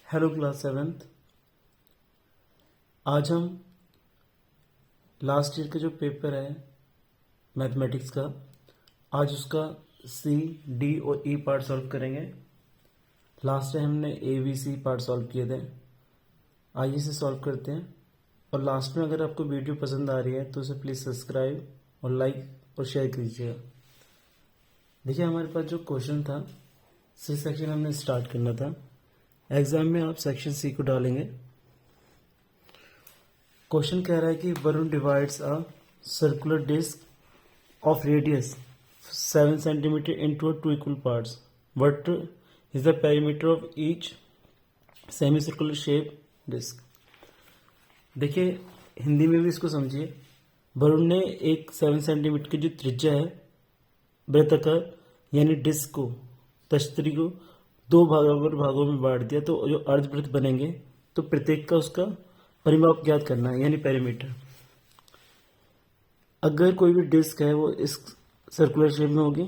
Hello class 7th। आज हम last year का जो पेपर है मैथमेटिक्स का, आज उसका सी, डी और ई पार्ट सॉल्व करेंगे। लास्ट टाइम हमने ए, बी, सी पार्ट सॉल्व किए थे। आइए इसे सॉल्व करते हैं। और लास्ट में अगर आपको वीडियो पसंद आ रही है तो उसे प्लीज़ सब्सक्राइब और लाइक और शेयर कीजिएगा। देखिए, हमारे पास जो क्वेश्चन था, सी सेक्शन हमने स्टार्ट करना था। एग्जाम में आप सेक्शन सी को डालेंगे। क्वेश्चन कह रहा है कि Varun divides a circular disc of radius 7 centimetre into 2 equal parts. What is the perimeter of each semi circular shape disc. देखिए, हिंदी में भी इसको समझिए। वरुण ने एक 7 सेंटीमीटर की जो त्रिज्या है वृत्ताकार यानी डिस्क को, तश्तरी को दो भागों में बांट दिया, तो जो अर्धवृत्त बनेंगे तो प्रत्येक का उसका परिमाप ज्ञात करना है यानी पेरीमीटर। अगर कोई भी डिस्क है वो इस सर्कुलर शेप में होगी,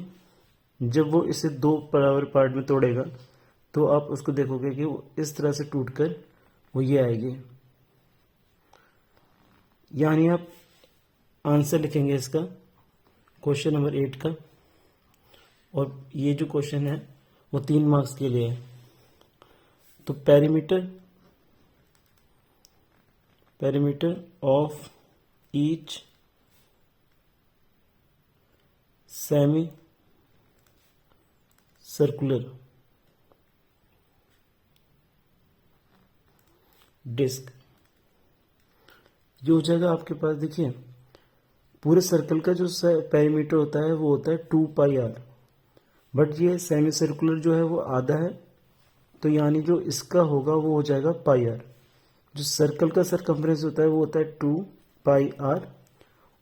जब वो इसे दो बराबर पार्ट में तोड़ेगा तो आप उसको देखोगे कि वो इस तरह से टूटकर वो ये आएगी। यानी आप आंसर लिखेंगे इसका क्वेश्चन नंबर 8 का। और ये जो क्वेश्चन है वो 3 मार्क्स के लिए है। तो perimeter of each semi circular disc, ये हो जाएगा आपके पास। देखिए, पूरे सर्कल का जो पेरीमीटर होता है वो होता है 2πr, बट ये सेमी सर्कुलर जो है वो आधा है, तो यानी जो इसका होगा वो हो जाएगा πr। जो सर्कल का सरकमफ्रेंस होता है वो होता है 2πr,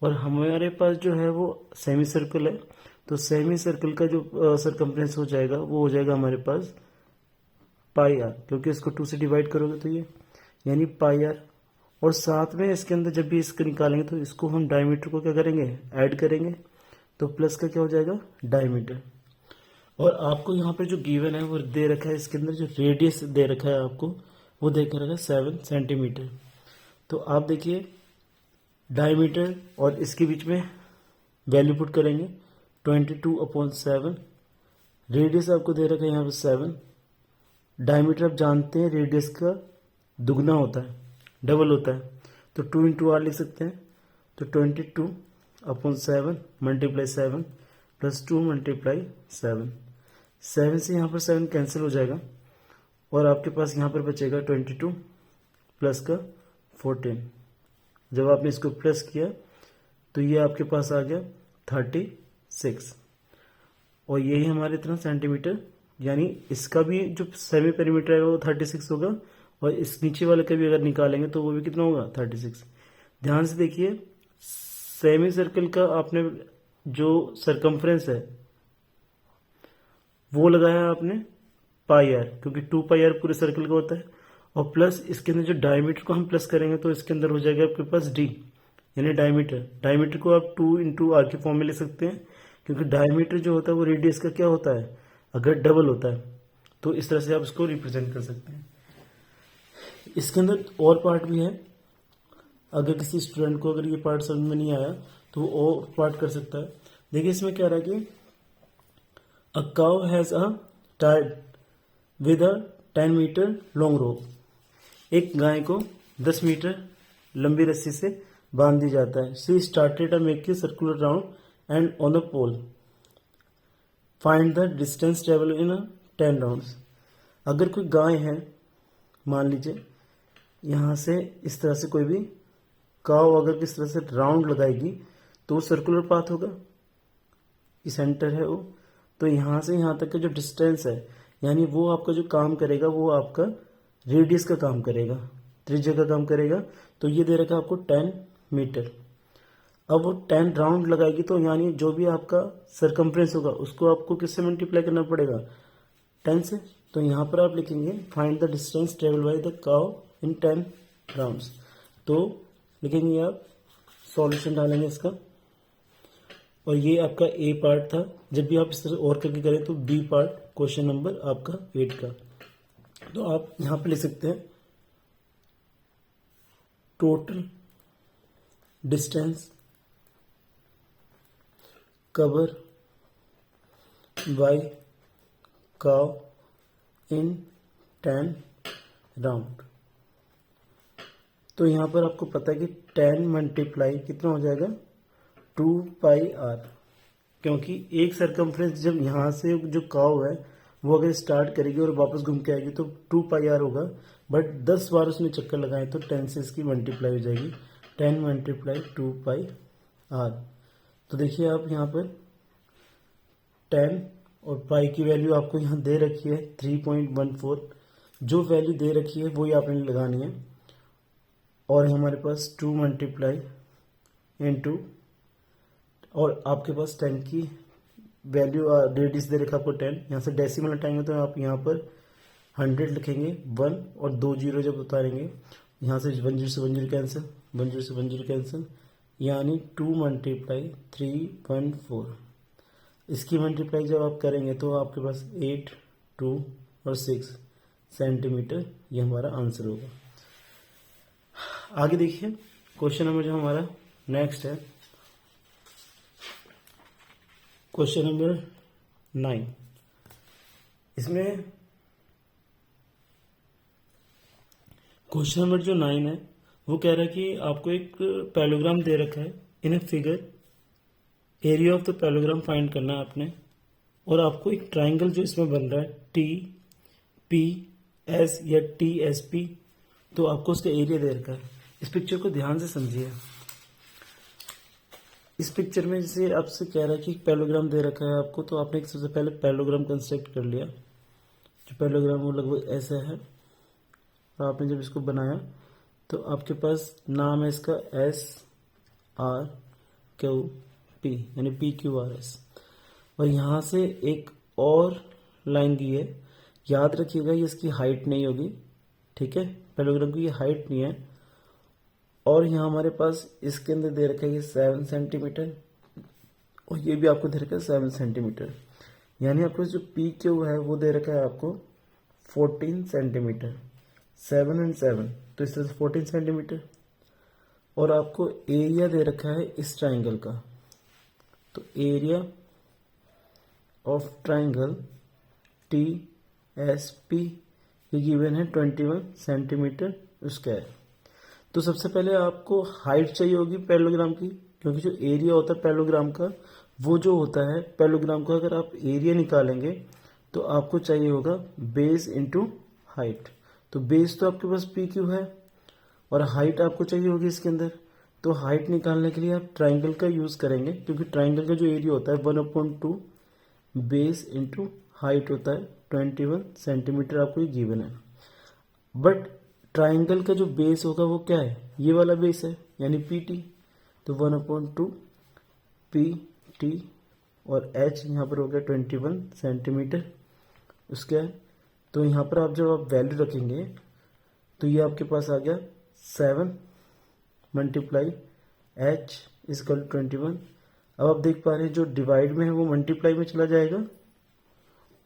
और हमारे पास जो है वो सेमी सर्कल है, तो सेमी सर्कल का जो सरकमफ्रेंस हो जाएगा वो हो जाएगा हमारे पास πr, क्योंकि इसको 2 से डिवाइड करोगे तो ये यानी πr। और साथ में इसके अंदर जब भी इसको निकालेंगे तो इसको हम डायमीटर को क्या करेंगे, ऐड करेंगे, तो प्लस का क्या हो जाएगा, डायमीटर। और आपको यहाँ पे जो गिवन है वो दे रखा है, इसके अंदर जो रेडियस दे रखा है आपको वो दे रखा है 7 सेंटीमीटर। तो आप देखिए, डायमीटर और इसके बीच में वैल्यू पुट करेंगे 22/7। रेडियस आपको दे रखा है यहाँ पे 7। डायमीटर आप जानते हैं रेडियस का दुगना होता है, डबल होता है, तो 2 इंटू आर लिख सकते हैं। तो 22/7 मल्टीप्लाई 7 प्लस 2 मल्टीप्लाई 7। 7 से यहाँ पर 7 कैंसिल हो जाएगा और आपके पास यहाँ पर बचेगा 22 प्लस का 14। जब आपने इसको प्लस किया तो ये आपके पास आ गया 36, और यही हमारे इतना सेंटीमीटर, यानी इसका भी जो सेमी पेरीमीटर है वो 36 होगा, और इस नीचे वाले का भी अगर निकालेंगे तो वो भी कितना होगा, 36। ध्यान से देखिए, सेमी सर्कल का आपने जो सरकमफ्रेंस है वो लगाया आपने πr, क्योंकि 2πr पूरे सर्कल का होता है, और प्लस इसके अंदर जो डायमीटर को हम प्लस करेंगे तो इसके अंदर हो जाएगा आपके पास d यानी डायमीटर। डायमीटर को आप 2 इंटू आर के फॉर्म में लिख सकते हैं, क्योंकि डायमीटर जो होता है वो रेडियस का क्या होता है, अगर डबल होता है तो इस तरह से आप इसको रिप्रेजेंट कर सकते हैं। इसके अंदर और पार्ट भी है, अगर किसी स्टूडेंट को अगर ये पार्ट समझ में नहीं आया तो वो और पार्ट कर सकता है। देखिए, इसमें क्या रहा कि a cow has a tied with a 10 metre long rope. एक गाय को 10 मीटर लंबी रस्सी से बांध दी जाता है। She started a make circular round and on the pole find the distance travel in 10 rounds. अगर कोई गाय है, मान लीजिए यहाँ से इस तरह से कोई भी काव अगर किस तरह से राउंड लगाएगी तो वो सर्कुलर पाथ होगा, ये सेंटर है वो, तो यहाँ से यहाँ तक का जो डिस्टेंस है यानी वो आपका जो काम करेगा वो आपका रेडियस का काम करेगा, त्रिज्या का काम करेगा। तो ये दे रखा है आपको 10 मीटर। अब वो 10 राउंड लगाएगी तो यानी जो भी आपका सरकमफ्रेंस होगा उसको आपको किससे मल्टीप्लाई करना पड़ेगा, 10 से। तो यहाँ पर आप लिखेंगे find the distance travel by the cow in 10 rounds. तो लिखेंगे आप, सॉल्यूशन डालेंगे इसका, और ये आपका ए पार्ट था। जब भी आप इस तरह और करके करें तो बी पार्ट क्वेश्चन नंबर आपका 8 का। तो आप यहाँ पे लिख सकते हैं टोटल डिस्टेंस कवर बाय काव इन 10 राउंड। तो यहाँ पर आपको पता है कि 10 मल्टीप्लाई कितना हो जाएगा 2πr, क्योंकि एक सरकमफ्रेंस जब यहाँ से जो काव है वो अगर स्टार्ट करेगी और वापस घूम के आएगी तो 2πr होगा, बट 10 बार उसने चक्कर लगाए तो 10 से इसकी मल्टीप्लाई हो जाएगी, 10 मल्टीप्लाई 2πr। तो देखिए आप यहाँ पर 10 और पाई की वैल्यू आपको यहाँ दे रखी है 3.14, जो वैल्यू दे रखी है वही आपने लगानी है। और हमारे पास 2 मल्टीप्लाई इंटू, और आपके पास 10 की वैल्यू रेडियस दे रखा आपको 10, यहाँ से डेसिमल हटाएंगे तो आप यहाँ पर 100 लिखेंगे 1 और 2 जीरो जब उतारेंगे यहाँ से 1 जीरो से 1 जीरो कैंसिल, 1 जीरो से 1 जीरो कैंसिल, यानी 2 मल्टीप्लाई 314। इसकी मल्टीप्लाई जब आप करेंगे तो आपके पास 8, 2 और 6 सेंटीमीटर ये हमारा आंसर होगा। आगे देखिए क्वेश्चन नंबर जो हमारा नेक्स्ट है, क्वेश्चन नंबर 9। इसमें क्वेश्चन नंबर जो 9 है वो कह रहा है कि आपको एक पैलोग्राम दे रखा है in a figure, area of the parallelogram find करना है आपने, और आपको एक ट्राइंगल जो इसमें बन रहा है TPS या TSP, तो आपको उसका एरिया दे रखा है। इस पिक्चर को ध्यान से समझिए। इस पिक्चर में जैसे आपसे कह रहा है कि पैलोग्राम दे रखा है आपको, तो आपने सबसे पहले पैलोग्राम कंस्ट्रक्ट कर लिया। जो पैलोग्राम वो लगभग ऐसा है, और आपने जब इसको बनाया तो आपके पास नाम है इसका SRQP यानी PQRS, और यहाँ से एक और लाइन दी है। याद रखिएगा ये इसकी हाइट नहीं होगी, ठीक है, पैलोग्राम की ये हाइट नहीं है। और यहाँ हमारे पास इसके अंदर दे रखा है ये 7 सेंटीमीटर, और ये भी आपको दे रखा है 7 सेंटीमीटर, यानी आपको जो PQ है वो दे रखा है आपको 14 सेंटीमीटर, 7 और 7, तो इस तरह से 14 सेंटीमीटर। और आपको एरिया दे रखा है इस ट्राइंगल का, तो एरिया ऑफ ट्राइंगल TSP ये गिवन है 21 सेंटीमीटर स्क्वायर। तो सबसे पहले आपको हाइट चाहिए होगी पैलोग्राम की, क्योंकि जो एरिया होता है पैलोग्राम का वो जो होता है पैलोग्राम का, अगर आप एरिया निकालेंगे तो आपको चाहिए होगा बेस इंटू हाइट। तो बेस तो आपके पास PQ है और हाइट आपको चाहिए होगी इसके अंदर। तो हाइट निकालने के लिए आप ट्राइंगल का यूज करेंगे, क्योंकि ट्राइंगल का जो एरिया होता है 1/2 बेस इंटू हाइट होता है 21 सेंटीमीटर, आपको ये गिवन है। बट ट्राइंगल का जो बेस होगा वो क्या है, ये वाला बेस है यानी PT, तो 1/2 PT और H यहाँ पर हो गया 21 सेंटीमीटर उसका। तो यहाँ पर आप जब आप वैल्यू रखेंगे तो ये आपके पास आ गया 7 मल्टीप्लाई H इजकल 21। अब आप देख पा रहे हैं जो डिवाइड में है वो मल्टीप्लाई में चला जाएगा,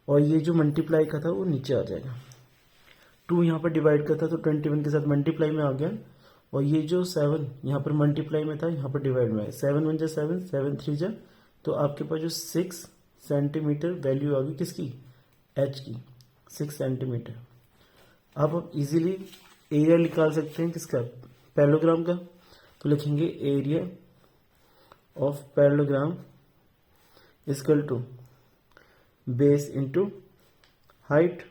और ये जो मल्टीप्लाई का था वो नीचे आ जाएगा। 2 यहाँ पर डिवाइड का था तो 21 के साथ मल्टीप्लाई में आ गया, और ये जो 7 यहाँ पर मल्टीप्लाई में था यहाँ पर डिवाइड में आया। 7 1 जा 7, 7 3 जा, तो आपके पास जो 6 सेंटीमीटर वैल्यू आ गई किसकी, H की, 6 सेंटीमीटर। अब आप इजीली एरिया निकाल सकते हैं किसका, पैलोग्राम का। तो लिखेंगे area of parallelogram equal to base into height,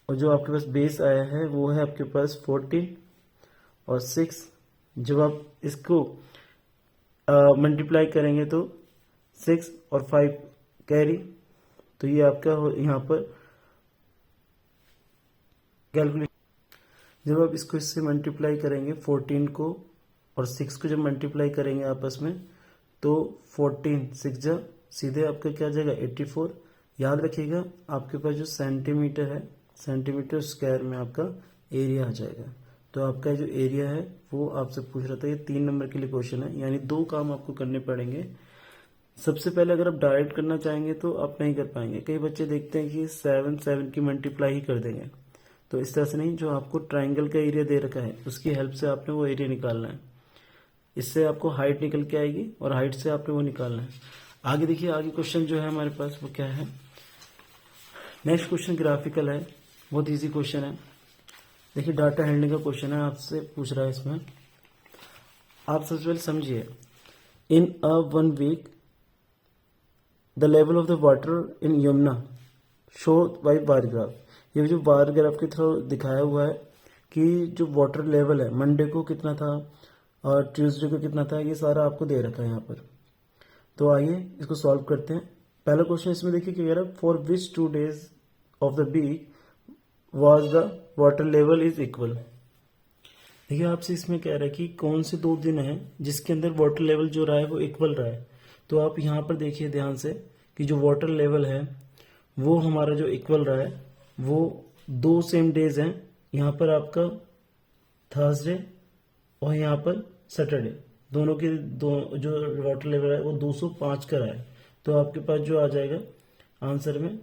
और जो आपके पास बेस आया है वो है आपके पास 14 और 6। जब आप इसको मल्टीप्लाई करेंगे तो 6 और 5 कैरी, तो ये आपका यहाँ पर कैलकुलेट, जब आप इसको इससे मल्टीप्लाई करेंगे 14 को और 6 को जब मल्टीप्लाई करेंगे आपस में तो 14 6 जा सीधे आपका क्या आ जाएगा 84। याद रखिएगा आपके पास जो सेंटीमीटर है, सेंटीमीटर स्क्वायर में आपका एरिया आ जाएगा। तो आपका जो एरिया है वो आपसे पूछ रहा था, ये 3 नंबर के लिए क्वेश्चन है, यानी 2 काम आपको करने पड़ेंगे। सबसे पहले अगर आप डायरेक्ट करना चाहेंगे तो आप नहीं कर पाएंगे। कई बच्चे देखते हैं कि 7 की मल्टीप्लाई ही कर देंगे, तो इस तरह से नहीं। जो आपको ट्राइंगल का एरिया दे रखा है उसकी हेल्प से आपने वो एरिया निकालना है। इससे आपको हाइट निकल के आएगी और हाइट से आपने वो निकालना है। आगे देखिए, आगे क्वेश्चन जो है हमारे पास वो क्या है। नेक्स्ट क्वेश्चन ग्राफिकल है, बहुत इजी क्वेश्चन है। देखिए डाटा हैंडलिंग का क्वेश्चन है, आपसे पूछ रहा है इसमें। आप सबसे पहले समझिए, in a 1 week the level of the water in Yamuna show by bar graph. ये जो बार ग्राफ के थ्रू दिखाया हुआ है कि जो वाटर लेवल है मंडे को कितना था और ट्यूसडे को कितना था, ये सारा आपको दे रखा है यहाँ पर। तो आइए इसको सॉल्व करते हैं। पहला क्वेश्चन इसमें देखिए क्या कह रहा है, for which 2 days of the week was the water level is equal. देखिए आपसे इसमें कह रहा है कि कौन से 2 दिन हैं जिसके अंदर वाटर लेवल जो रहा है वो इक्वल रहा है। तो आप यहाँ पर देखिए ध्यान से कि जो वाटर लेवल है वो हमारा जो इक्वल रहा है वो 2 सेम डेज हैं। यहाँ पर आपका थर्सडे और यहाँ पर सैटरडे, दोनों के दो जो वाटर लेवल है वो 205 का रहा है। तो आपके पास जो आ जाएगा आंसर में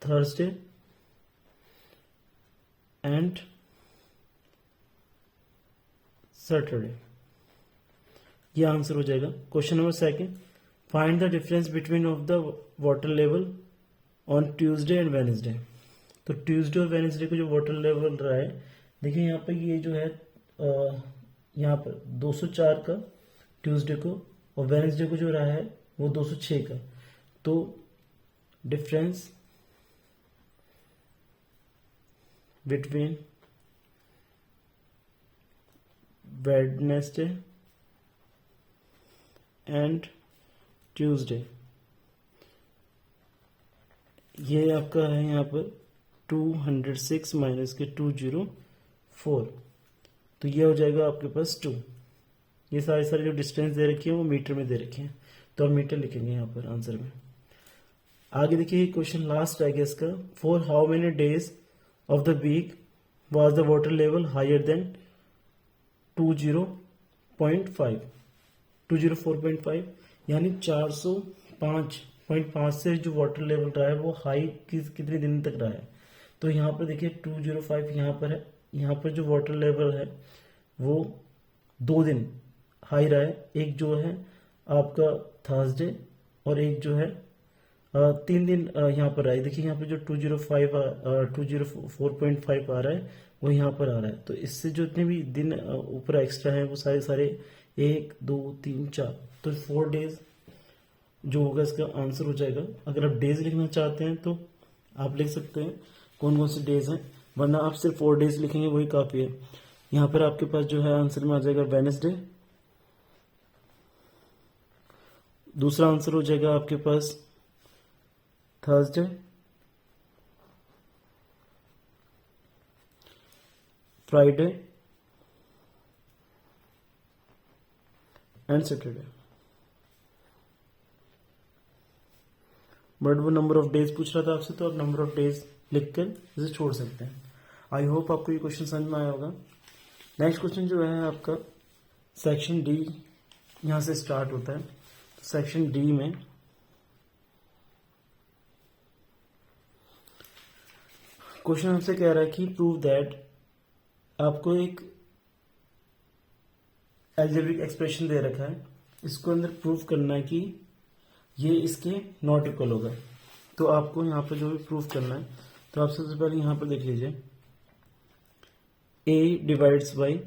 थर्सडे एंड सैटरडे, ये आंसर हो जाएगा। Question number second, find the difference between of the water level on Tuesday and Wednesday. तो ट्यूसडे और वेडनेसडे को जो वाटर लेवल रहा है, देखिए यहाँ पर ये जो है यहाँ पर 204 का ट्यूसडे को और वेडनेसडे को जो रहा है वो 206 का। तो difference between Wednesday and Tuesday, ये आपका है यहाँ पर 206 माइनस के 204, तो ये हो जाएगा आपके पास 2। ये सारे जो डिस्टेंस दे रखी है वो मीटर में दे रखे हैं, तो आप मीटर लिखेंगे यहाँ पर आंसर में। आगे देखिए क्वेश्चन लास्ट है इसका, for how many days of the week was the water level higher than 204.5, यानी 405.5 से जो वाटर लेवल रहा है वो हाई कितने दिन तक रहा है। तो यहाँ पर देखिए 205 यहाँ पर है, यहाँ पर जो वाटर लेवल है वो 2 दिन हाई रहा है। एक जो है आपका थर्सडे और एक जो है 3 दिन यहाँ पर आए। देखिए यहाँ पे जो 204.5 आ रहा है वो यहाँ पर आ रहा है। तो इससे जो इतने भी दिन ऊपर एक्स्ट्रा है वो सारे 1 2 3 4, तो 4 डेज जो होगा इसका आंसर हो जाएगा। अगर आप डेज लिखना चाहते हैं तो आप लिख सकते हैं कौन कौन से डेज हैं, वरना आप सिर्फ 4 डेज लिखेंगे वही काफ़ी है। यहाँ पर आपके पास जो है आंसर में आ जाएगा वेडनेसडे। दूसरा आंसर हो जाएगा आपके पास Thursday, Friday and Saturday. But वो नंबर ऑफ डेज पूछ रहा था आपसे, तो आप नंबर ऑफ डेज लिखकर इसे छोड़ सकते हैं। आई होप आपको ये क्वेश्चन समझ में आया होगा। नेक्स्ट क्वेश्चन जो है आपका सेक्शन डी, यहां से स्टार्ट होता है। तो सेक्शन डी में क्वेश्चन हमसे कह रहा है कि प्रूव दैट, आपको एक एल्जेब्रिक एक्सप्रेशन दे रखा है, इसको अंदर प्रूव करना है कि ये इसके नॉट इक्वल होगा। तो आपको यहाँ पर जो भी प्रूव करना है, तो आप सबसे पहले यहाँ पर देख लीजिए, a divides by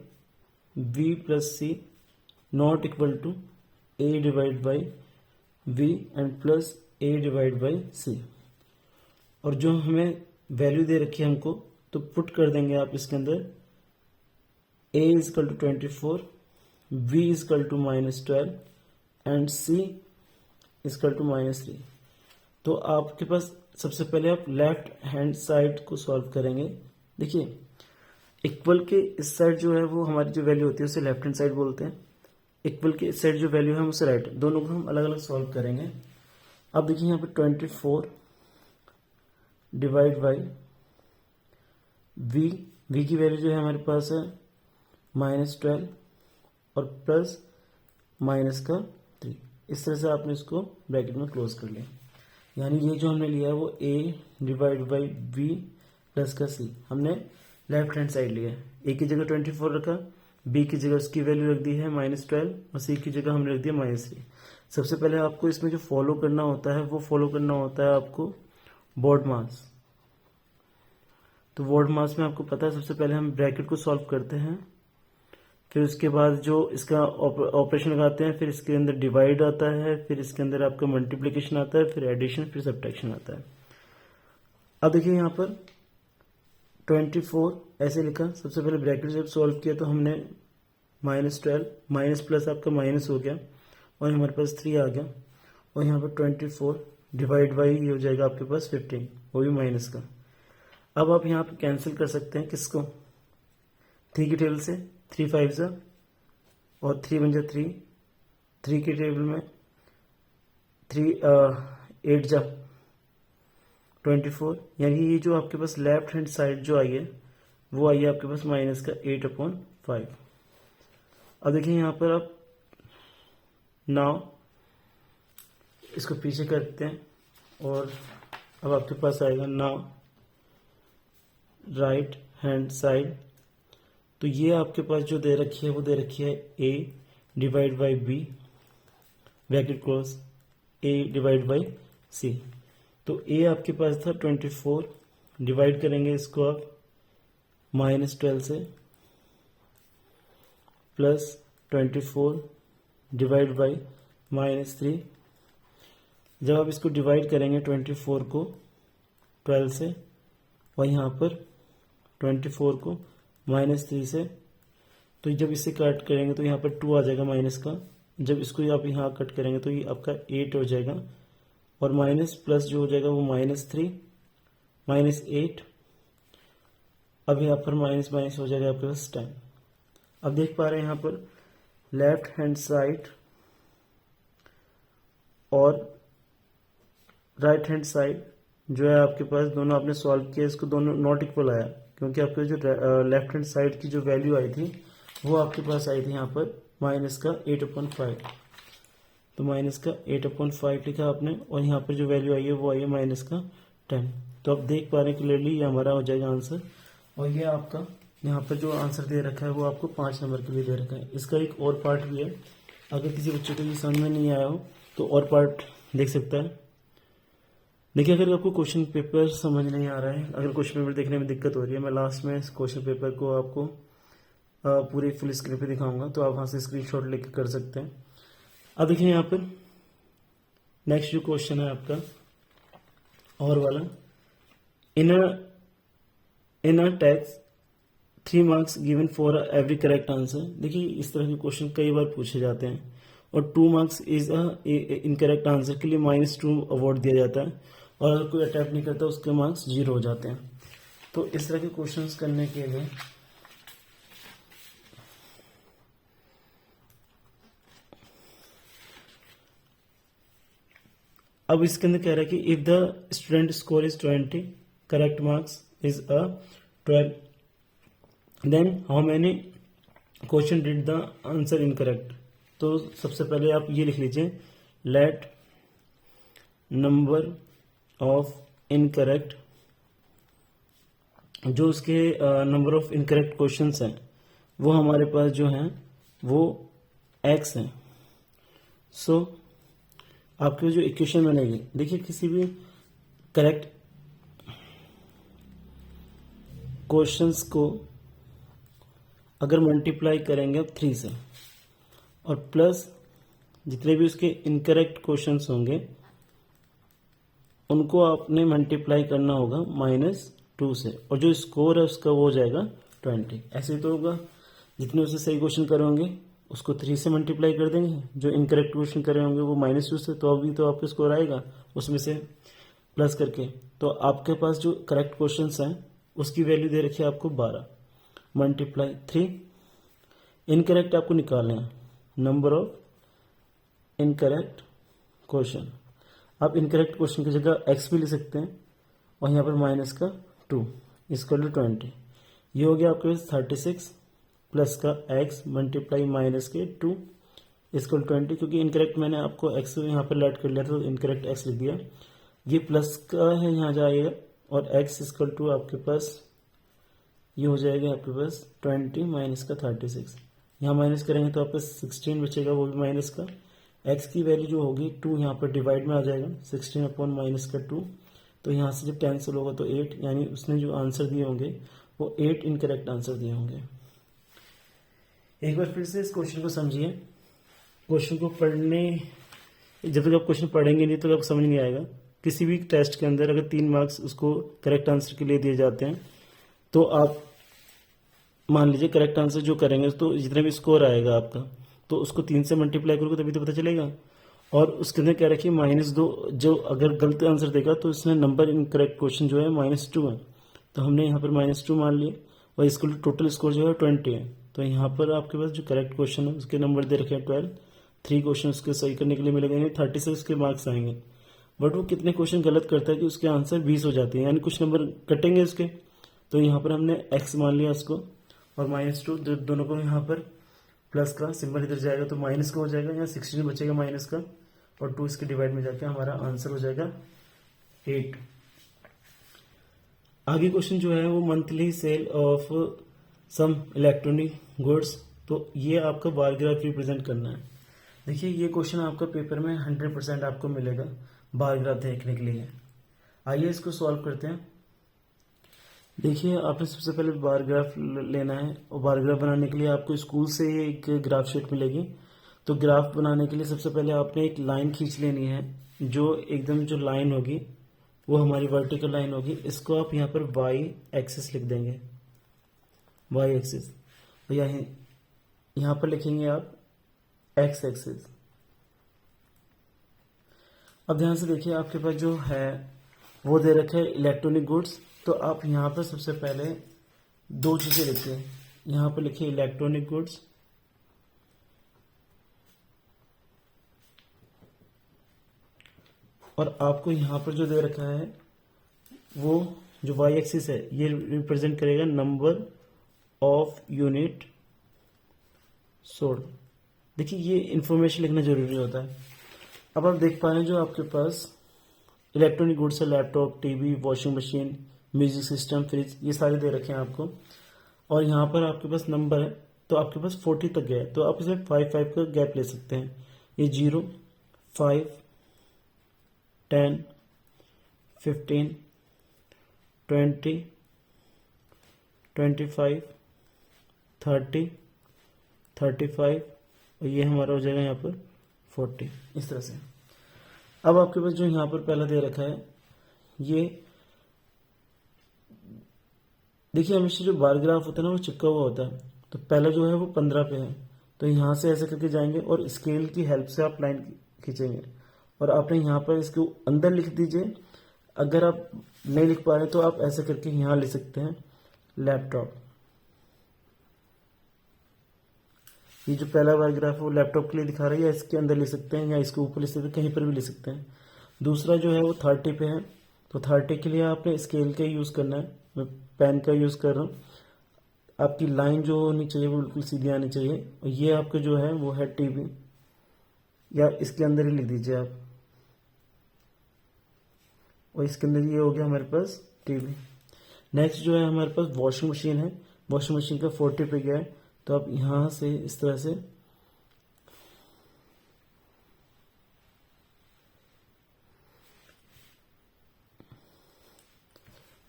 v plus C not equal to a divide by v and plus a divide by C. और जो हमें वैल्यू दे रखी है हमको, तो पुट कर देंगे आप इसके अंदर a equal to 24, v equal to -12 and c equal to -3। तो आपके पास सबसे पहले आप लेफ्ट हैंड साइड को सॉल्व करेंगे। देखिए इक्वल के इस साइड जो है वो हमारी जो वैल्यू होती है उसे लेफ्ट हैंड साइड बोलते हैं, इक्वल के इस साइड जो वैल्यू है उसे राइट, दोनों को हम अलग अलग सॉल्व करेंगे। अब देखिए यहाँ पे 24 डिवाइड बाई v की वैल्यू जो है हमारे पास है -12 और प्लस -3। इस तरह से आपने इसको ब्रैकेट में क्लोज कर लिया। यानी ये जो हमने लिया है वो a divide by b plus का c हमने लेफ्ट हैंड साइड लिया है। a की जगह 24 रखा, b की जगह उसकी वैल्यू रख दी है -12 और c की जगह हमने रख दिया -3। सबसे पहले आपको इसमें जो फॉलो करना होता है वो फॉलो करना होता है आपको बोर्ड मास। तो बोर्ड मास में आपको पता है सबसे पहले हम ब्रैकेट को सॉल्व करते हैं, फिर उसके बाद जो इसका ऑपरेशन लगाते हैं, फिर इसके अंदर डिवाइड आता है, फिर इसके अंदर आपका मल्टीप्लिकेशन आता है, फिर एडिशन, फिर सब्ट्रैक्शन आता है। अब देखिए यहाँ पर 24 ऐसे लिखा। सबसे पहले ब्रैकेट जब सॉल्व किया तो हमने -12 माइनस प्लस आपका माइनस हो गया और हमारे पास 3 आ गया और यहाँ पर 24 डिवाइड बाई ये हो जाएगा आपके पास 15, वो भी माइनस का। अब आप यहाँ पे कैंसिल कर सकते हैं किसको, 3 की टेबल से 3 5 जा और 3 बन जा 3, 3 की टेबल में 3 8 जा 24, यानी ये जो आपके पास लेफ्ट हैंड साइड जो आई है वो आई है आपके पास माइनस का 8/5। अब देखिए यहाँ पर आप नाउ इसको पीछे करते हैं और अब आपके पास आएगा नाउ राइट हैंड साइड। तो ये आपके पास जो दे रखी है वो दे रखी है a divide by b bracket close a divide by c। तो a आपके पास था 24, डिवाइड करेंगे इसको आप -12 से, प्लस 24 डिवाइड बाई -3। जब आप इसको डिवाइड करेंगे 24 को 12 से और यहाँ पर 24 को -3 से, तो जब इसे कट करेंगे तो यहाँ पर 2 आ जाएगा माइनस का। जब इसको आप यहाँ कट करेंगे तो ये आपका 8 हो जाएगा और माइनस प्लस जो हो जाएगा वो -3 -8। अब यहाँ पर माइनस माइनस हो जाएगा आपके पास 10। अब देख पा रहे हैं यहाँ पर लेफ्ट हैंड साइड और राइट हैंड साइड जो है आपके पास दोनों आपने सॉल्व किया, इसको दोनों नॉट इक्वल आया क्योंकि आपके जो लेफ्ट हैंड साइड की जो वैल्यू आई थी वो आपके पास आई थी यहाँ पर माइनस का 8/5। तो माइनस का 8/5 लिखा आपने और यहाँ पर जो वैल्यू आई है वो आई है माइनस का 10। तो आप देख पा रहे हैं क्लियरली ये हमारा हो जाएगा आंसर। और ये आपका यहाँ पर जो आंसर दे रखा है वो आपको 5 नंबर के लिए दे रखा है। इसका एक और पार्ट भी है, अगर किसी बच्चे को ये समझ में नहीं आया हो तो और पार्ट देख सकता है। देखिए अगर आपको क्वेश्चन पेपर समझ नहीं आ रहा है, अगर क्वेश्चन पेपर देखने में दिक्कत हो रही है, मैं लास्ट में इस क्वेश्चन पेपर को आपको पूरी फुल स्क्रीन पे दिखाऊंगा, तो आप वहाँ से स्क्रीनशॉट लेकर कर सकते हैं। अब देखिए यहाँ पर नेक्स्ट जो क्वेश्चन है आपका और वाला, in a text 3 marks given for every correct answer. देखिए इस तरह के क्वेश्चन कई बार पूछे जाते हैं और 2 मार्क्स इज इनकरेक्ट आंसर के लिए -2 अवार्ड दिया जाता है और अगर कोई अटैम्प्ट नहीं करता उसके मार्क्स 0 हो जाते हैं। तो इस तरह के क्वेश्चंस करने के लिए अब इसके अंदर कह रहा है कि if the student score is 20, correct marks is 12, then how many question did the answer incorrect. तो सबसे पहले आप ये लिख लीजिए, लेट नंबर ऑफ इनकरेक्ट, जो उसके नंबर ऑफ इनकरेक्ट क्वेश्चंस हैं वो हमारे पास जो हैं वो x है। सो आपके जो इक्वेशन बनेगी, देखिए किसी भी करेक्ट क्वेश्चंस को अगर मल्टीप्लाई करेंगे आप 3 से और प्लस जितने भी उसके इनकरेक्ट क्वेश्चंस होंगे उनको आपने मल्टीप्लाई करना होगा -2 से और जो स्कोर है उसका वो हो जाएगा 20। ऐसे तो होगा, जितने उससे सही क्वेश्चन करे होंगे उसको 3 से मल्टीप्लाई कर देंगे, जो इनकरेक्ट क्वेश्चन करे होंगे वो -2 से, तो अभी तो आपका स्कोर आएगा उसमें से प्लस करके। तो आपके पास जो करेक्ट क्वेश्चंस हैं उसकी वैल्यू दे रखी है आपको 12 मल्टीप्लाई 3। इनकरेक्ट आपको निकालना है, नंबर ऑफ इनकरेक्ट क्वेश्चन। आप इनकरेक्ट क्वेश्चन की जगह x भी ले सकते हैं और यहाँ पर माइनस का 2 इक्वल टू 20। ये हो गया आपके पास 36 प्लस का x मल्टीप्लाई माइनस के 2 इक्वल 20, क्योंकि इनकरेक्ट मैंने आपको एक्स यहाँ पर लेट कर लिया था तो इनकरेक्ट एक्स लिख दिया। ये प्लस का है, यहाँ जाएगा, और एक्स इक्वल टू आपके पास ये हो जाएगा आपके पास 20 माइनस का 36। यहाँ माइनस करेंगे तो आपका 16 बचेगा, वो भी माइनस का। एक्स की वैल्यू जो होगी 2 यहाँ पर डिवाइड में आ जाएगा, 16 अपॉन माइनस का 2। तो यहाँ से जब कैंसिल होगा तो 8, यानी उसने जो आंसर दिए होंगे वो 8 इनकरेक्ट आंसर दिए होंगे। एक बार फिर से इस क्वेश्चन को समझिए। क्वेश्चन को पढ़ने, जब तक आप क्वेश्चन पढ़ेंगे नहीं तो आपको समझ नहीं आएगा। किसी भी टेस्ट के अंदर अगर 3 मार्क्स उसको करेक्ट आंसर के लिए दिए जाते हैं तो आप मान लीजिए करेक्ट आंसर जो करेंगे तो जितना भी स्कोर आएगा आपका, तो उसको 3 से मल्टीप्लाई करोगे तभी तो पता चलेगा। और उसके अंदर क्या रखिए -2, जो अगर गलत आंसर देगा तो इसमें नंबर इन करेक्ट क्वेश्चन जो है -2 है, तो हमने यहाँ पर -2 मान लिए। और इसको टोटल स्कोर जो है 20 है, तो यहाँ पर आपके पास जो करेक्ट क्वेश्चन है उसके नंबर दे रखे हैं 12। 3 क्वेश्चन उसके सही करने के लिए मिलेगा, यानी 36 के मार्क्स आएंगे। बट वो कितने क्वेश्चन गलत करता है कि उसके आंसर 20 हो जाते हैं, यानी कुछ नंबर कटेंगे उसके। तो यहाँ पर हमने x मान लिया उसको, और -2 दोनों को यहाँ पर प्लस का सिंबल इधर जाएगा तो माइनस का हो जाएगा, यहाँ 16 बचेगा माइनस का, और 2 इसके डिवाइड में जाके हमारा आंसर हो जाएगा 8। आगे क्वेश्चन जो है वो monthly sale of some electronic goods, तो ये आपका बार ग्राफ रिप्रेजेंट करना है। देखिए ये क्वेश्चन आपका पेपर में 100% आपको मिलेगा बार ग्राफ देखने के लिए। आइए इसको सॉल्व करते हैं। देखिए आपने सबसे पहले बार ग्राफ लेना है, और बार ग्राफ बनाने के लिए आपको स्कूल से एक ग्राफ शीट मिलेगी। तो ग्राफ बनाने के लिए सबसे पहले आपने एक लाइन खींच लेनी है, जो एकदम जो लाइन होगी वो हमारी वर्टिकल लाइन होगी। इसको आप यहाँ पर वाई एक्सिस लिख देंगे, वाई एक्सिस। और यहाँ पर लिखेंगे आप एक्स एक्सिस। अब ध्यान से देखिए आपके पास जो है वो दे रखा है इलेक्ट्रॉनिक गुड्स। तो आप यहाँ पर सबसे पहले 2 चीजें लिखिए, यहाँ पर लिखिए इलेक्ट्रॉनिक गुड्स, और आपको यहाँ पर जो दे रखा है वो जो वाई एक्सिस है ये रिप्रेजेंट करेगा नंबर ऑफ यूनिट सोल्ड। देखिए ये इंफॉर्मेशन लिखना जरूरी होता है। अब आप देख पा रहे हैं जो आपके पास इलेक्ट्रॉनिक गुड्स है, laptop, TV, washing machine, music system, fridge, ये सारे दे रखे हैं आपको। और यहाँ पर आपके पास नंबर है, तो आपके पास 40 तक गया है, तो आप इसमें 5 का गैप ले सकते हैं। ये 0, 5, 10, 15, 20, 25, 30, 35, और ये हमारा हो जाएगा यहाँ पर 40, इस तरह से। अब आपके पास जो यहाँ पर पहला दे रखा है ये देखिए, हमेशा जो बार ग्राफ होता है ना वो चिपका हुआ होता है। तो पहला जो है वो 15 पे है, तो यहाँ से ऐसे करके जाएंगे और स्केल की हेल्प से आप लाइन खींचेंगे, और आपने यहाँ पर इसको अंदर लिख दीजिए। अगर आप नहीं लिख पा रहे तो आप ऐसे करके यहाँ लिख सकते हैं लैपटॉप। ये जो पहला बार ग्राफ है वो लैपटॉप के लिए दिखा रहा है, या इसके अंदर लिख सकते हैं, या इसके ऊपर लिख सकते हैं, कहीं पर भी लिख सकते हैं। दूसरा जो है वो 30 पे है, तो 30 के लिए आपने स्केल का यूज़ करना है। मैं पेन का यूज़ कर रहा हूँ। आपकी लाइन जो होनी चाहिए वो बिल्कुल सीधी आनी चाहिए। और ये आपका जो है वो है टीवी, या इसके अंदर ही लिख दीजिए आप, और इसके अंदर ये हो गया हमारे पास टीवी। नेक्स्ट जो है हमारे पास वॉशिंग मशीन है। वॉशिंग मशीन का 40 पे गया है, तो आप यहाँ से इस तरह से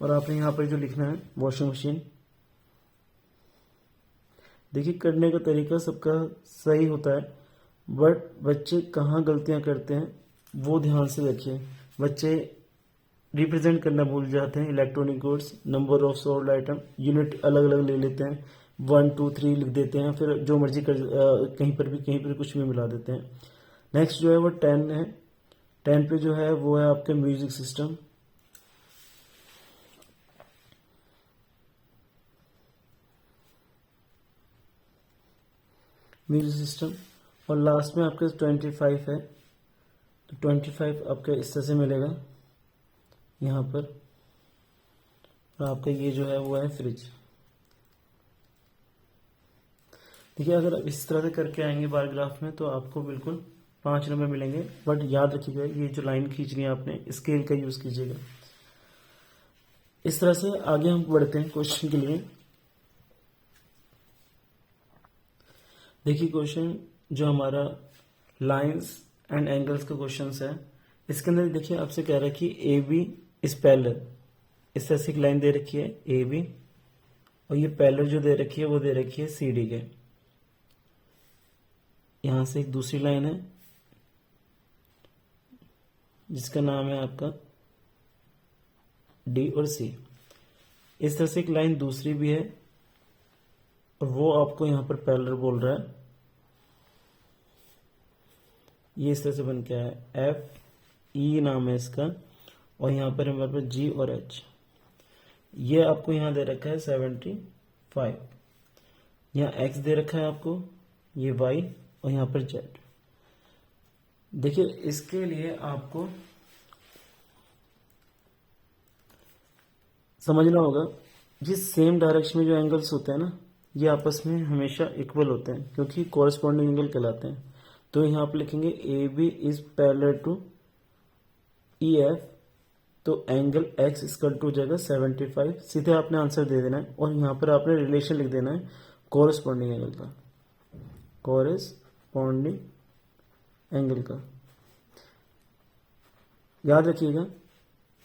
और आपने यहाँ पर जो लिखना है वॉशिंग मशीन। देखिए करने का तरीका सबका सही होता है, बट बच्चे कहाँ गलतियाँ करते हैं वो ध्यान से रखिए। बच्चे रिप्रेजेंट करना भूल जाते हैं electronic goods, number of sold item, unit अलग अलग ले लेते हैं, 1 2 3 लिख देते हैं, फिर जो मर्जी कर कहीं पर कुछ भी मिला देते हैं। नेक्स्ट जो है वो 10 है। 10 पे जो है वो है आपके म्यूजिक सिस्टम। म्यूजिक सिस्टम, और लास्ट में आपके 25 है, तो 25 आपका इस तरह से मिलेगा यहाँ पर। और आपका ये जो है वो है फ्रिज। देखिए अगर आप इस तरह से करके आएंगे बार ग्राफ में तो आपको बिल्कुल 5 नंबर मिलेंगे, बट याद रखिएगा ये जो लाइन खींचनी है आपने स्केल का यूज कीजिएगा। इस तरह से आगे हम बढ़ते हैं क्वेश्चन के लिए। देखिए क्वेश्चन जो हमारा लाइंस एंड एंगल्स का क्वेश्चन है, इसके अंदर देखिए आपसे कह रहा है कि ए बी इज पैरेलल। इस तरह से एक लाइन दे रखी है ए बी, और ये पैरेलल जो दे रखी है वो दे रखी है सी डी के। यहां से एक दूसरी लाइन है जिसका नाम है आपका डी और सी। इस तरह से एक लाइन दूसरी भी है और वो आपको यहां पर पैरेलल बोल रहा है। ये इस तरह से बन के आया, एफ ई नाम है इसका, और यहां पर हमारे पास जी और एच। ये आपको यहां दे रखा है 75, यहाँ एक्स दे रखा है आपको, ये वाई, और यहां पर जेड। देखिए इसके लिए आपको समझना होगा ये सेम डायरेक्शन में जो एंगल्स होते हैं ना, ये आपस में हमेशा इक्वल होते हैं क्योंकि कॉरेस्पॉन्डिंग एंगल कहलाते हैं। तो यहाँ पर लिखेंगे A B is parallel to E F, तो एंगल एक्स इक्वल टू हो जाएगा 75। सीधे आपने आंसर दे देना है और यहाँ पर आपने रिलेशन लिख देना है कॉरेस्पॉन्डिंग एंगल का, कॉरेस्पॉन्डिंग एंगल का। याद रखिएगा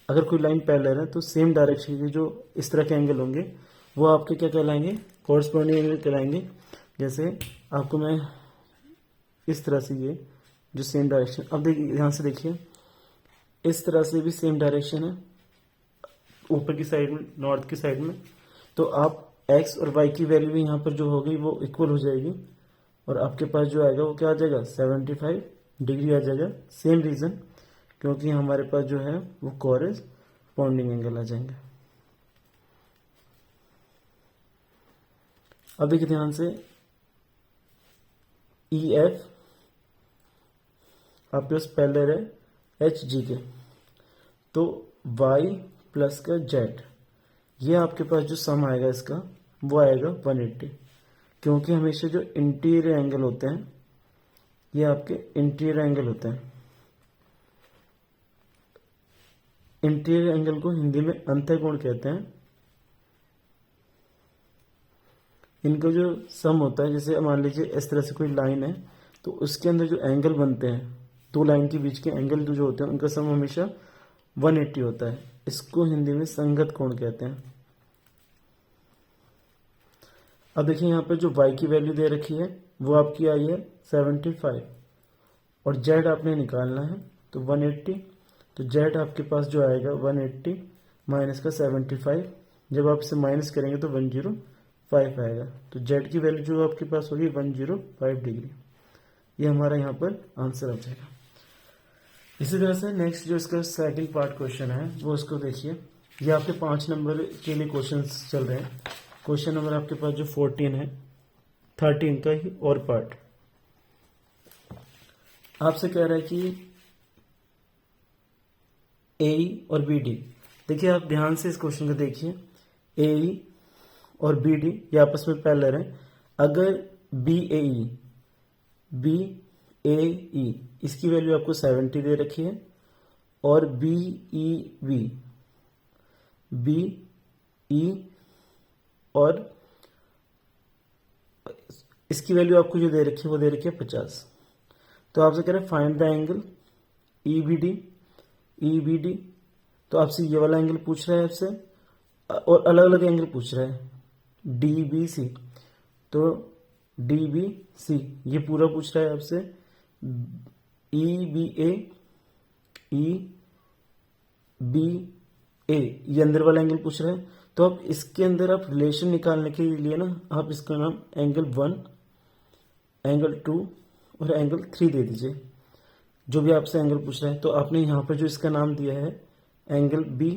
अगर कोई लाइन पैरेलल है तो सेम डायरेक्शन के जो इस तरह के एंगल होंगे वो आपके क्या कहलाएंगे, कॉरेस्पॉन्डिंग एंगल कहलाएंगे। जैसे आपको मैं इस तरह से ये जो सेम डायरेक्शन, अब देखिए ध्यान से देखिए इस तरह से भी सेम डायरेक्शन है ऊपर की साइड में, नॉर्थ की साइड में, तो आप एक्स और वाई की वैल्यू यहाँ पर जो होगी वो इक्वल हो जाएगी और आपके पास जो आएगा वो क्या आ जाएगा 75 डिग्री आ जाएगा। सेम रीजन क्योंकि हमारे पास जो है वो कॉरेस्पॉन्डिंग एंगल आ जाएंगे। अब देखिए ध्यान से ई एफ आपके पास पैरेलल है एच जी के, तो वाई प्लस का जेड, ये आपके पास जो सम आएगा इसका वो आएगा 180, क्योंकि हमेशा जो इंटीरियर एंगल होते हैं ये आपके इंटीरियर एंगल होते हैं। इंटीरियर एंगल को हिंदी में अंतःकोण कहते हैं। इनका जो सम होता है, जैसे मान लीजिए इस तरह से कोई लाइन है तो उसके अंदर जो एंगल बनते हैं, दो लाइन के बीच के एंगल जो होते हैं उनका सम हमेशा 180 होता है। इसको हिंदी में संगत कोण कहते हैं। अब देखिए यहाँ पर जो y की वैल्यू दे रखी है वो आपकी आई है 75 और z आपने निकालना है तो 180, तो z आपके पास जो आएगा 180 माइनस का 75, जब आप इसे माइनस करेंगे तो 105 आएगा, तो z की वैल्यू जो आपके पास होगी 105 डिग्री। ये हमारा यहाँ पर आंसर आ जाएगा। इसी तरह से नेक्स्ट जो इसका सेकंड पार्ट क्वेश्चन है वो उसको देखिए। ये आपके 5 नंबर के लिए क्वेश्चन चल रहे हैं। क्वेश्चन नंबर आपके पास जो 14 है, 13 का ही और पार्ट आपसे कह रहा है कि ए और बी डी। देखिए आप ध्यान से इस क्वेश्चन को देखिए, ए और बी डी ये आपस में पैरेलल है। अगर बी ए ई इसकी वैल्यू आपको 70 दे रखी है और बी ई और इसकी वैल्यू आपको जो दे रखी है वो दे रखी है 50। तो आपसे कह रहे हैं find the angle E B D, तो आपसे ये वाला एंगल पूछ रहा है आपसे और अलग अलग एंगल पूछ रहा है डी बी सी, तो डी बी सी ये पूरा पूछ रहा है आपसे। ई बी ए ये अंदर वाला एंगल पूछ रहा है। तो आप इसके अंदर आप रिलेशन निकालने के लिए ना आप इसका नाम एंगल 1, एंगल 2 और एंगल 3 दे दीजिए, जो भी आपसे एंगल पूछ रहा है। तो आपने यहाँ पर जो इसका नाम दिया है angle B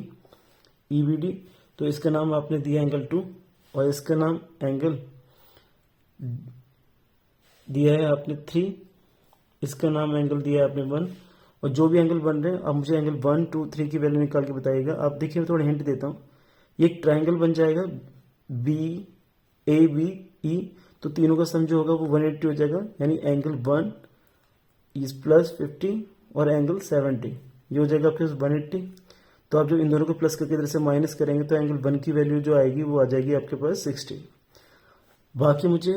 E B D, तो इसका नाम आपने दिया एंगल 2 और इसका नाम एंगल दिया है आपने 3, इसका नाम एंगल दिया है आपने 1, और जो भी एंगल बन रहे हैं आप मुझे एंगल 1, 2, 3 की वैल्यू निकाल के बताइएगा। आप देखिए मैं थोड़ा हिंट देता हूँ, ये एक ट्राइंगल बन जाएगा बी ए बी ई, तो तीनों का सम जो होगा वो 180 हो जाएगा, यानी एंगल 1 इज प्लस 50 और एंगल 70, ये हो जाएगा आपके पास 180। तो आप जब इन दोनों को प्लस करके इधर से माइनस करेंगे तो एंगल 1 की वैल्यू जो आएगी वो आ जाएगी आपके पास 60। बाकी मुझे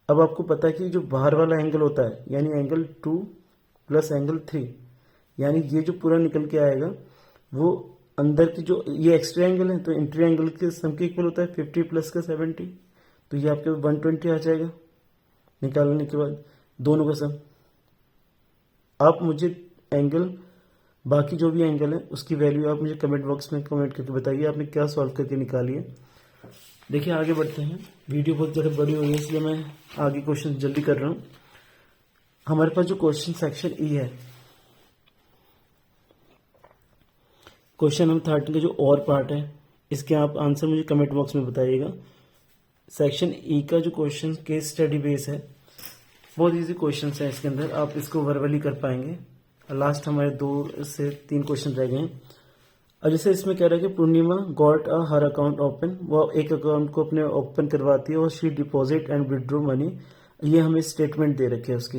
अब आपको पता है कि जो बाहर वाला एंगल होता है यानी एंगल 2 प्लस एंगल 3, यानी ये जो पूरा निकल के आएगा वो अंदर की जो ये एक्स्ट्रा एंगल है तो इंट्री एंगल के सम के इक्वल होता है 50 प्लस का 70, तो ये आपके 120 आ जाएगा निकालने के बाद दोनों का सम। आप मुझे एंगल बाकी जो भी एंगल है उसकी वैल्यू आप मुझे कमेंट बॉक्स में कमेंट करके बताइए आपने क्या सॉल्व करके निकाली है। देखिए आगे बढ़ते हैं, वीडियो बहुत ज़्यादा बड़ी हुई है इसलिए मैं आगे क्वेश्चन जल्दी कर रहा हूँ। हमारे पास जो क्वेश्चन सेक्शन ई है, क्वेश्चन नंबर 13 का जो और पार्ट है इसके आप आंसर मुझे कमेंट बॉक्स में बताइएगा। सेक्शन ई का जो क्वेश्चन केस स्टडी बेस है, बहुत इजी क्वेश्चन है इसके अंदर, आप इसको वर्बली कर पाएंगे। लास्ट हमारे 2 से 3 क्वेश्चन रह गए हैं। और जैसे इसमें कह रहा है कि Purnima got a her account open, वो एक अकाउंट को अपने ओपन करवाती है और she deposit and withdraw money, ये हमें स्टेटमेंट दे रखे है उसकी।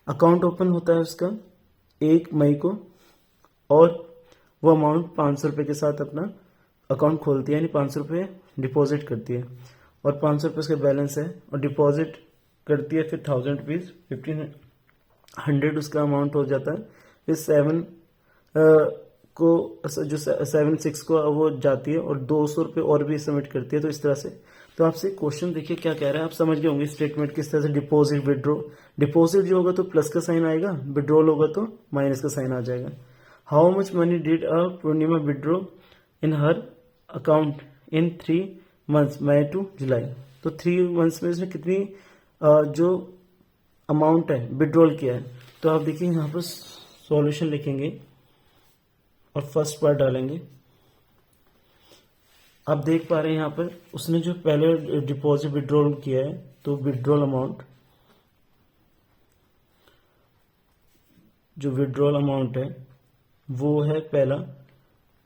अकाउंट ओपन होता है उसका 1 मई को और वो अमाउंट 500 रुपये के साथ अपना अकाउंट खोलती है, यानी 500 रुपये डिपॉजिट करती है और 500 रुपये उसका बैलेंस है और डिपॉजिट करती है फिर 1000 रुपीज़, 1500 उसका अमाउंट हो जाता है। फिर 7 को जो 7/6 को वो जाती है और 200 रुपये और भी सबमिट करती है। तो इस तरह से, तो आपसे क्वेश्चन देखिए क्या कह रहा है, आप समझ गए होंगे स्टेटमेंट किस तरह से डिपॉजिट विड्रॉ। डिपॉजिट जो होगा तो प्लस का साइन आएगा, विड्रॉल होगा तो माइनस का साइन आ जाएगा। How much money did a Purnima withdraw in her account in 3 months, May to July. तो 3 मंथ्स में इसने कितनी जो अमाउंट है विड्रॉल किया है। तो आप देखिए यहाँ पर सॉल्यूशन लिखेंगे और फर्स्ट पार्ट डालेंगे। आप देख पा रहे हैं यहाँ पर उसने जो पहले डिपॉजिट विड्रॉल किया है, तो विड्रॉल अमाउंट, जो विड्रॉल अमाउंट है वो है पहला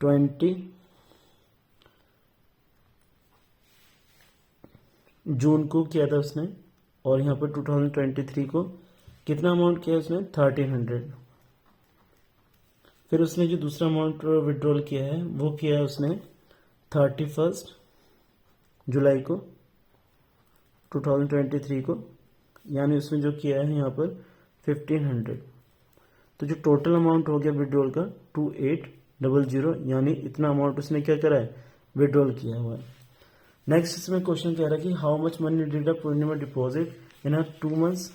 20 जून को किया था उसने, और यहाँ पर 2023 को कितना अमाउंट किया उसने 1300। फिर उसने जो दूसरा अमाउंट विड्रॉल किया है वो किया है उसने 31 जुलाई को 2023 को, यानी उसने जो किया है यहाँ पर 1500। तो जो टोटल अमाउंट हो गया विड्रॉल का 2800, यानी इतना अमाउंट उसने क्या करा है विड्रॉल किया हुआ है। नेक्स्ट इसमें क्वेश्चन कह रहा है कि how much money did a Purnima deposit in her 2 months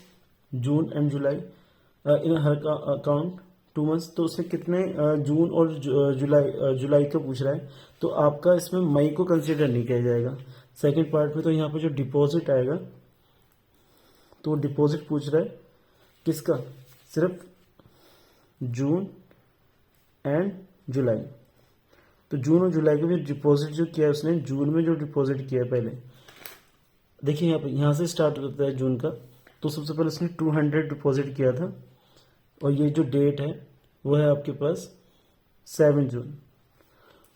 June and July in her account 2 months. तो उसने कितने जून और जुलाई का पूछ रहा है, तो आपका इसमें मई को कंसीडर नहीं किया जाएगा सेकंड पार्ट में। तो यहाँ पर जो डिपॉजिट आएगा, तो डिपॉजिट पूछ रहा है किसका, सिर्फ जून एंड जुलाई। तो जून और जुलाई का भी डिपॉजिट जो किया है उसने, जून में जो डिपॉजिट किया है पहले, देखिए यहाँ पर, यहाँ से स्टार्ट होता है जून का। तो सबसे पहले उसने 200 डिपॉजिट किया था और ये जो डेट है वो है आपके पास 7 जून,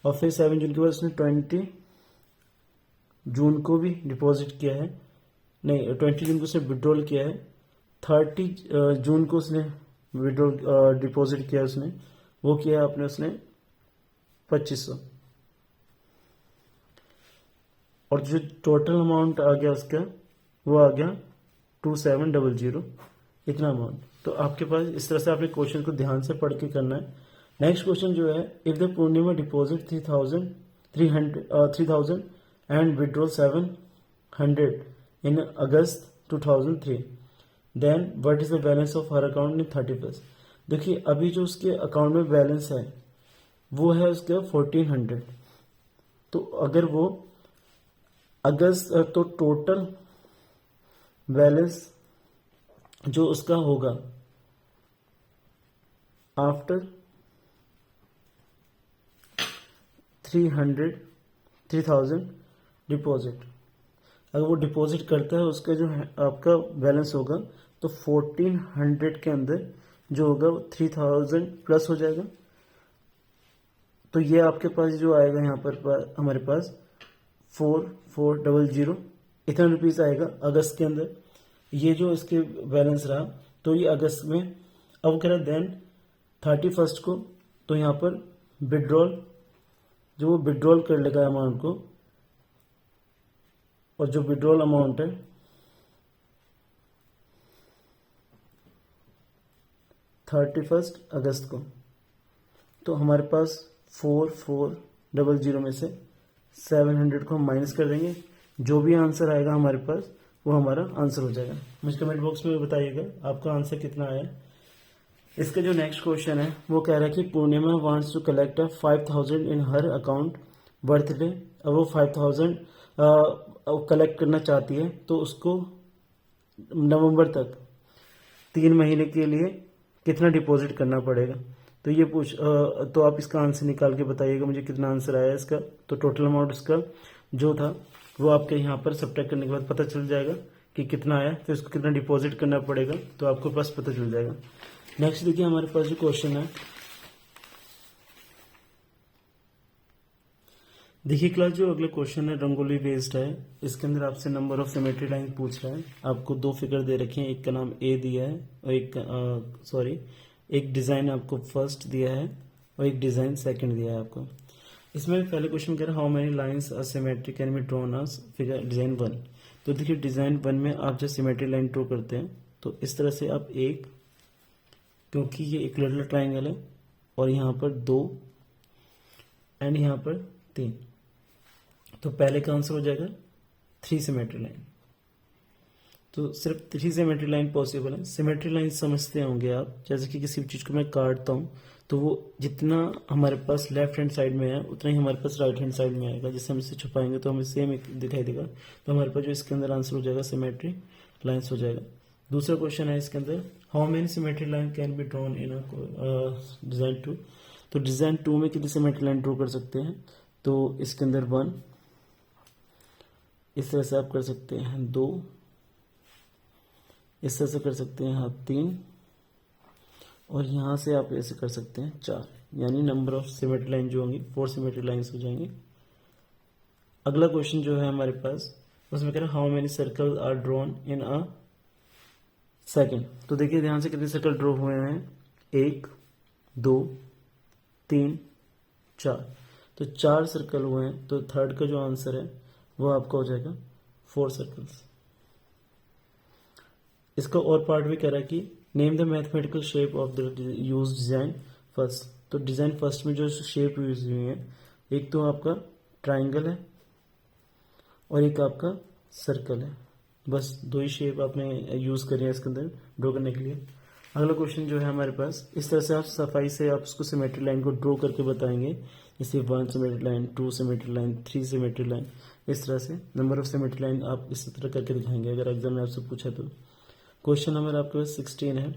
और फिर 7 जून के बाद उसने 20 जून को भी डिपॉजिट किया है, नहीं 20 जून को उसने विड्रॉल किया है, 30 जून को उसने विड्रॉल डिपॉजिट किया उसने, वो किया है आपने उसने 2500, और जो टोटल अमाउंट आ गया उसका वो आ गया 2700, इतना अमाउंट। तो आपके पास इस तरह से आपने क्वेश्चन को ध्यान से पढ़ के करना है। नेक्स्ट क्वेश्चन जो है, if the Purnima deposit 3000 and withdrawal 700 in August 2003, then what is the balance of her account in 31। देखिए अभी जो उसके अकाउंट में बैलेंस है वो है उसका 1400। तो अगर वो अगस्त, तो टोटल बैलेंस जो उसका होगा आफ्टर 3000 डिपॉजिट, अगर वो डिपॉजिट करता है उसका जो है आपका बैलेंस होगा, तो 1400 के अंदर जो होगा 3000 प्लस हो जाएगा। तो ये आपके पास जो आएगा यहाँ पर हमारे पास 4400, इतना रुपीज़ आएगा अगस्त के अंदर। ये जो इसके बैलेंस रहा तो ये अगस्त में। अब कह रहा है देन 31 को, तो यहाँ पर विड्रॉल, जो वो विड्रॉल कर लेगा अमाउंट को, और जो विड्रॉल अमाउंट है 31 अगस्त को, तो हमारे पास 4400 में से 700 को हम माइनस कर देंगे। जो भी आंसर आएगा हमारे पास वो हमारा आंसर हो जाएगा। मुझे कमेंट बॉक्स में बताइएगा आपका आंसर कितना आया। इसका जो नेक्स्ट क्वेश्चन है वो कह रहा है कि Purnima wants to collect 5000 in her account birthday. अब वो 5000 कलेक्ट करना चाहती है, तो उसको नवंबर तक 3 महीने के लिए कितना डिपॉजिट करना पड़ेगा। तो ये तो आप इसका आंसर निकाल के बताइएगा मुझे कितना आंसर आया इसका। तो टोटल अमाउंट इसका जो था वो आपके यहाँ पर सब्ट्रैक्ट करने के बाद पता चल जाएगा कि कितना आया, फिर इसको कितना डिपॉजिट करना पड़ेगा, तो आपको पास पता चल जाएगा। नेक्स्ट देखिए हमारे पास जो क्वेश्चन है, देखिए क्लास जो अगला क्वेश्चन है रंगोली बेस्ड है। इसके अंदर आपसे नंबर ऑफ सिमेट्री लाइन पूछ रहा है। आपको 2 फिगर दे रखे हैं, एक का नाम ए दिया है और एक डिजाइन आपको फर्स्ट दिया है और एक डिजाइन सेकंड दिया है आपको। इसमें पहले क्वेश्चन कह रहा है how many lines are symmetry can be drawn as figure design 1। तो देखिए डिजाइन 1 में आप जब सिमेट्री लाइन ड्रॉ करते हैं तो इस तरह से आप एक, क्योंकि ये एक लिटिल ट्राइंगल है, और यहाँ पर 2 एंड यहाँ पर 3, तो पहले का आंसर हो जाएगा 3 सिमेट्री लाइन। तो सिर्फ 3 सिमेट्री लाइन पॉसिबल है। सिमेट्री लाइन समझते होंगे आप, जैसे कि किसी भी चीज़ को मैं काटता हूँ तो वो जितना हमारे पास लेफ्ट हैंड साइड में है उतना ही हमारे पास राइट हैंड साइड में आएगा। जैसे हम इसे छुपाएंगे तो हमें सेम दिखाई देगा। तो हमारे पास जो इसके अंदर आंसर हो जाएगा सिमेट्री लाइन्स हो जाएगा। दूसरा क्वेश्चन है इसके अंदर how many symmetry line can be drawn in design 2। तो डिजाइन 2 में कितनी सिमेट्री लाइन ड्रॉ कर सकते हैं। तो इसके अंदर 1, इस तरह से आप कर सकते हैं 2, इस तरह से कर सकते हैं 3, और यहाँ से आप ऐसे कर सकते हैं 4। यानी नंबर ऑफ सिमेट्री लाइन जो होंगी 4 सिमेट्री लाइन्स हो जाएंगी। अगला क्वेश्चन जो है हमारे पास उसमें कह रहा है how many circle are drawn in a second. तो देखिए ध्यान से कितने सर्कल ड्रॉ हुए हैं, 1 2 3 4। तो 4 सर्कल हुए हैं, तो थर्ड का जो आंसर है वो आपका हो जाएगा 4 सर्कल्स। इसका और पार्ट भी कह रहा है कि name the mathematical shape of the use design first. तो डिजाइन फर्स्ट में जो शेप यूज हुई है, एक तो आपका ट्राइंगल है और एक आपका सर्कल है। बस 2 ही शेप आपने यूज करी है इसके अंदर ड्रॉ करने के लिए। अगला क्वेश्चन जो है हमारे पास, इस तरह से आप सफाई से आप उसको सिमेट्री लाइन को ड्रॉ करके बताएंगे। जैसे 1 symmetry line, 2 symmetry line, 3 symmetry line, इस तरह से नंबर ऑफ सिमेट्री लाइन आप इस तरह करके दिखाएंगे अगर एग्जाम में आपसे पूछा तो। क्वेश्चन नंबर आपके पास 16 है,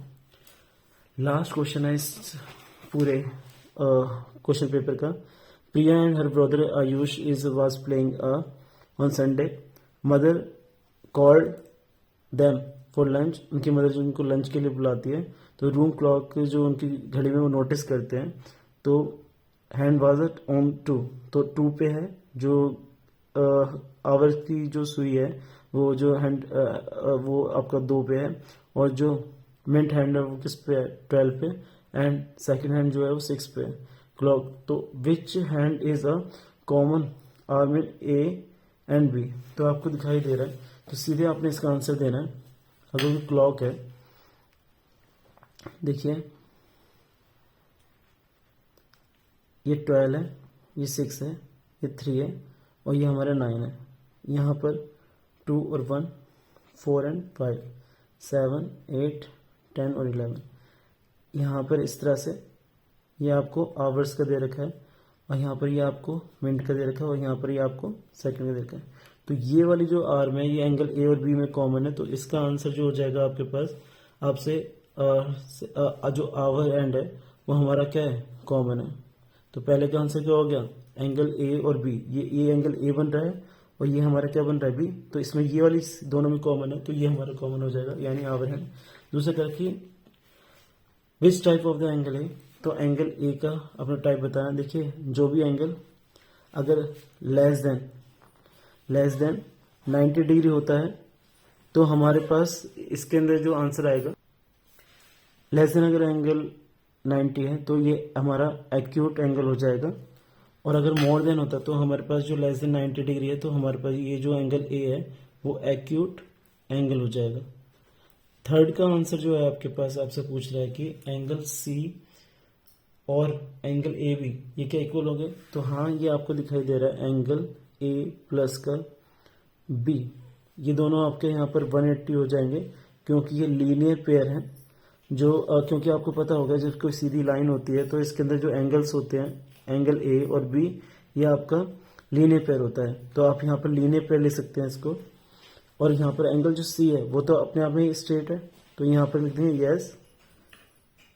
लास्ट क्वेश्चन है इस पूरे क्वेश्चन पेपर का। Priya and her brother Ayush was playing on Sunday, mother called them for lunch. उनकी मदर जो उनको लंच के लिए बुलाती है, तो रूम क्लॉक जो उनकी घड़ी में वो नोटिस करते हैं, तो हैंड वाज एट ऑन 2, तो 2 पे है। जो आवर की जो सुई है वो जो हैंड वो आपका 2 पे है, और जो मिनट हैंड है वो किस पे है, 12 पे, एंड सेकंड हैंड जो है वो 6 पे है क्लॉक। तो which hand is a common arm in A and B. तो आपको दिखाई दे रहा है, तो सीधे आपने इसका आंसर देना है। अगर वो क्लॉक है, देखिए ये 12 है, ये 6 है, ये 3 है, और ये हमारा 9 है। यहाँ पर 2 और 1, 4 एंड 5, 7 8 10 और 11। यहाँ पर इस तरह से ये आपको आवर्स का दे रखा है, और यहाँ पर ये आपको मिनट का दे रखा है, और यहाँ पर ये आपको सेकंड का दे रखा है। तो ये वाली जो आर्म है ये एंगल ए और बी में कॉमन है। तो इसका आंसर जो हो जाएगा आपके पास आपसे जो आवर एंड है वो हमारा क्या है, कॉमन है। तो पहले का आंसर क्या हो गया, एंगल ए और बी। ये एंगल ए बन रहा है और ये हमारा क्या बन रहा है, बी। तो इसमें ये वाली दोनों में कॉमन है, तो ये हमारा कॉमन हो जाएगा, यानी आवर हैंड। दूसरा करके which type of the angle है, तो एंगल ए का अपना टाइप बताना। देखिए जो भी एंगल अगर लेस देन 90 डिग्री होता है तो हमारे पास इसके अंदर जो आंसर आएगा, लेस देन अगर एंगल 90 है तो ये हमारा एक्यूट एंगल हो जाएगा, और अगर मोर देन होता तो हमारे पास जो लेस देन 90 डिग्री है तो हमारे पास ये जो एंगल ए है वो एक्यूट एंगल हो जाएगा। थर्ड का आंसर जो है आपके पास आपसे पूछ रहा है कि एंगल सी और एंगल ए बी ये क्या इक्वल हो गए, तो हाँ ये आपको दिखाई दे रहा है एंगल ए प्लस का बी, ये दोनों आपके यहाँ पर 180 हो जाएंगे क्योंकि ये लीनियर पेयर है। जो क्योंकि आपको पता होगा जब कोई सीधी लाइन होती है तो इसके अंदर जो एंगल्स होते हैं एंगल ए और बी ये आपका लीनियर पेयर होता है, तो आप यहाँ पर लीनियर पेयर ले सकते हैं इसको। और यहाँ पर एंगल जो सी है वो तो अपने आप में स्ट्रेट है, तो यहाँ पर लिखते हैं यस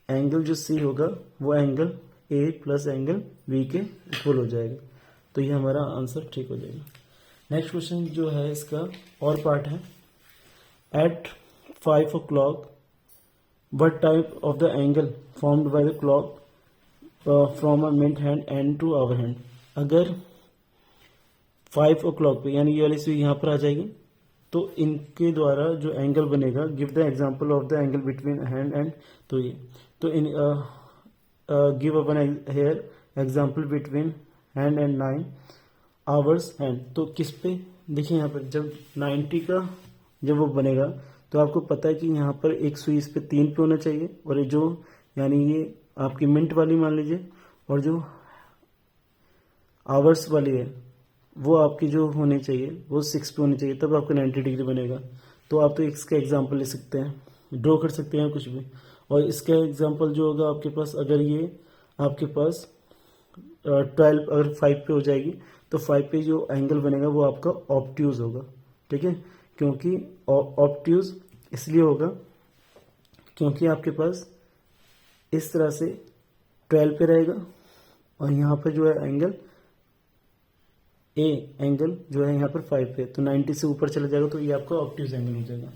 एंगल जो सी होगा वो angle A plus angle B के इक्वल हो जाएगा, तो ये हमारा आंसर ठीक हो जाएगा। नेक्स्ट क्वेश्चन जो है इसका और पार्ट है, eight 5 o'clock what type of the angle formed by the clock from a mint hand end to our hand। अगर 5 o'clock पे यानी ये वाली सुई यहाँ पर आ जाएगी तो इनके द्वारा जो एंगल बनेगा, give the example of the angle between hand and, तो ये तो इन give a one here example between hand and 9 hours hand, तो किस पे देखिए यहाँ पर जब 90 का जब वो बनेगा तो आपको पता है कि यहाँ पर एक सुई इस पे 3 पे होना चाहिए, और ये जो यानी ये आपकी मिनट वाली मान लीजिए, और जो आवर्स वाली है वो आपकी जो होनी चाहिए वो 6 पे होनी चाहिए, तब आपका 90 डिग्री बनेगा। तो आप तो इसका एग्जांपल ले सकते हैं, ड्रॉ कर सकते हैं कुछ भी, और इसका एग्जांपल जो होगा आपके पास, अगर ये आपके पास 12 अगर 5 पे हो जाएगी तो 5 पे जो एंगल बनेगा वो आपका ऑब्ट्यूज होगा, ठीक है। क्योंकि ऑब्ट्यूज इसलिए होगा क्योंकि आपके पास इस तरह से 12 पे रहेगा और यहाँ पर जो है एंगल ए एंगल जो है यहाँ पर 5 पे, तो 90 से ऊपर चला जाएगा तो ये आपका ऑब्ट्यूज एंगल हो जाएगा।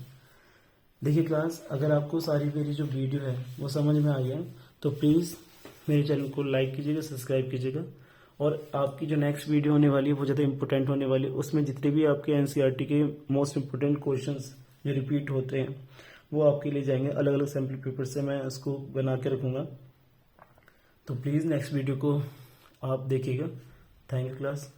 देखिए क्लास, अगर आपको सारी मेरी जो वीडियो है वो समझ में आई है तो प्लीज़ मेरे चैनल को लाइक कीजिएगा, सब्सक्राइब कीजिएगा, और आपकी जो नेक्स्ट वीडियो होने वाली है वो ज़्यादा इंपॉर्टेंट होने वाली है। उसमें जितने भी आपके एनसीईआरटी के मोस्ट इंपॉर्टेंट क्वेश्चंस जो रिपीट होते हैं वो आपके लिए जाएंगे, अलग अलग सैम्पल पेपर से मैं उसको बना के रखूँगा। तो प्लीज़ नेक्स्ट वीडियो को आप देखिएगा। Thank you class.